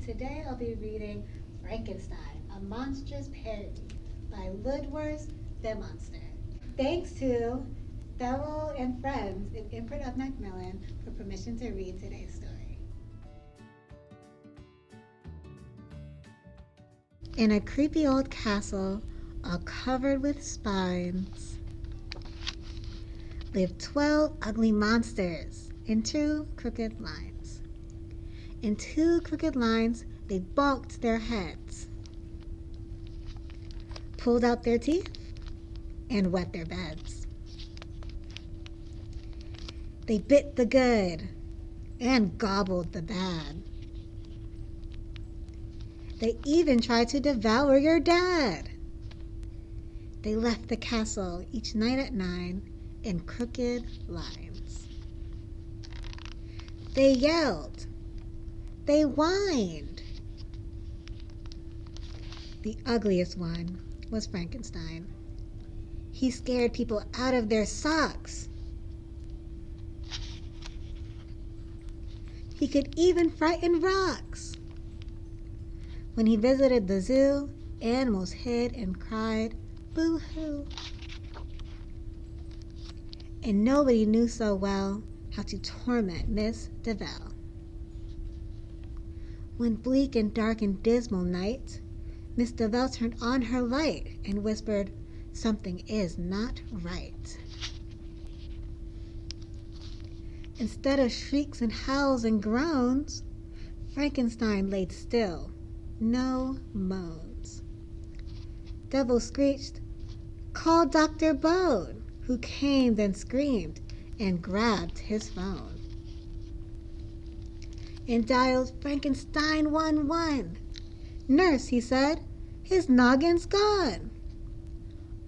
Today I'll be reading Frankenstein, a monstrous parody by Ludwers the Monster. Thanks to Thewell and Friends in Imprint of Macmillan for permission to read today's story. In a creepy old castle, all covered with spines, lived 12 ugly monsters in 2 crooked lines. In 2 crooked lines, they balked their heads, pulled out their teeth, and wet their beds. They bit the good and gobbled the bad. They even tried to devour your dad. They left the castle each night at 9 in crooked lines. They yelled. They whined. The ugliest one was Frankenstein. He scared people out of their socks. He could even frighten rocks. When he visited the zoo, animals hid and cried, boo-hoo. And nobody knew so well how to torment Miss DeVille. One bleak and dark and dismal night, Miss DeVille turned on her light and whispered, "Something is not right." Instead of shrieks and howls and groans, Frankenstein laid still, no moans. Devil screeched, "Call Dr. Bone," who came then screamed and grabbed his phone and dialed Frankenstein 11. "Nurse," he said, "his noggin's gone."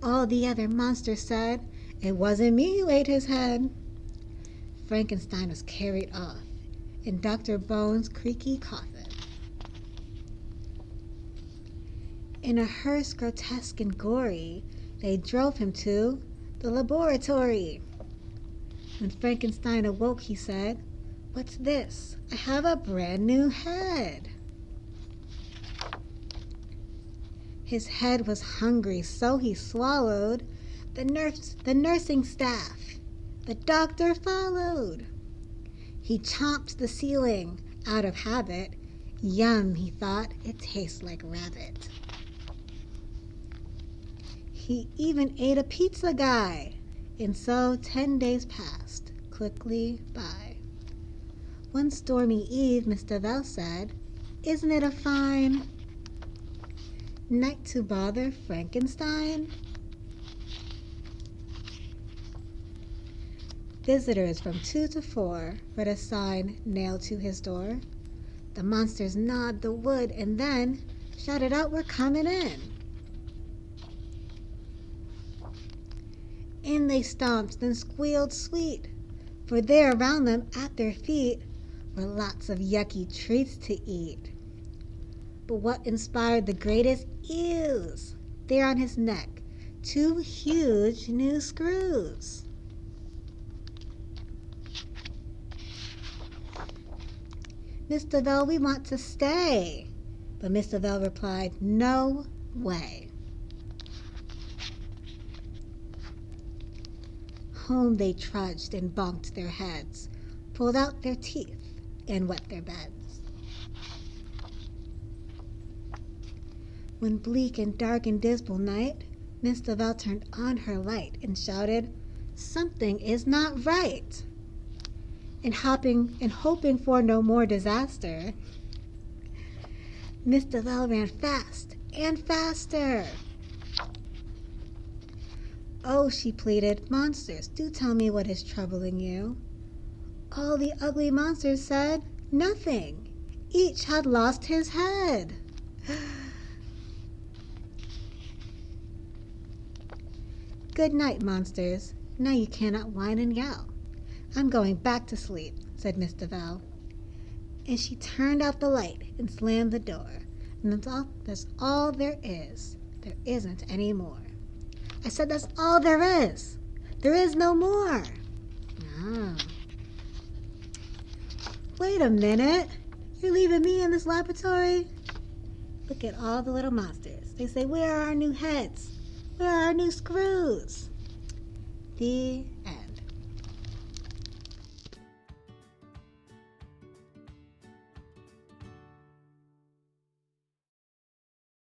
All the other monsters said, "It wasn't me who ate his head." Frankenstein was carried off in Dr. Bone's creaky coffin. In a hearse grotesque and gory, they drove him to the laboratory. When Frankenstein awoke, he said, "What's this? I have a brand new head." His head was hungry, so he swallowed the nursing staff. The doctor followed. He chomped the ceiling out of habit. Yum, he thought, it tastes like rabbit. He even ate a pizza guy, and so 10 days passed quickly by. One stormy eve, Miss DeVille said, "Isn't it a fine night to bother Frankenstein?" Visitors from 2 to 4 read a sign nailed to his door. The monsters gnawed the wood and then shouted out, "We're coming in." In they stomped and squealed sweet, for there around them at their feet were lots of yucky treats to eat. But what inspired the greatest ews? There on his neck, 2 huge new screws. "Miss DeVille, we want to stay." But Miss DeVille replied, "No way." Home they trudged and bonked their heads, pulled out their teeth, and wet their beds. One bleak and dark and dismal night, Miss DeVille turned on her light and shouted, "Something is not right." And hoping for no more disaster, Miss DeVille ran fast and faster. "Oh," she pleaded, "monsters, do tell me what is troubling you." All the ugly monsters said, "Nothing. Each had lost his head." "Good night, monsters. Now you cannot whine and yell. I'm going back to sleep," said Miss DeVille. And she turned out the light and slammed the door. And that's all there is. There isn't any more. I said that's all there is. There is no more. Ah. Wait a minute. You're leaving me in this laboratory? Look at all the little monsters. They say, where are our new heads? Where are our new screws? The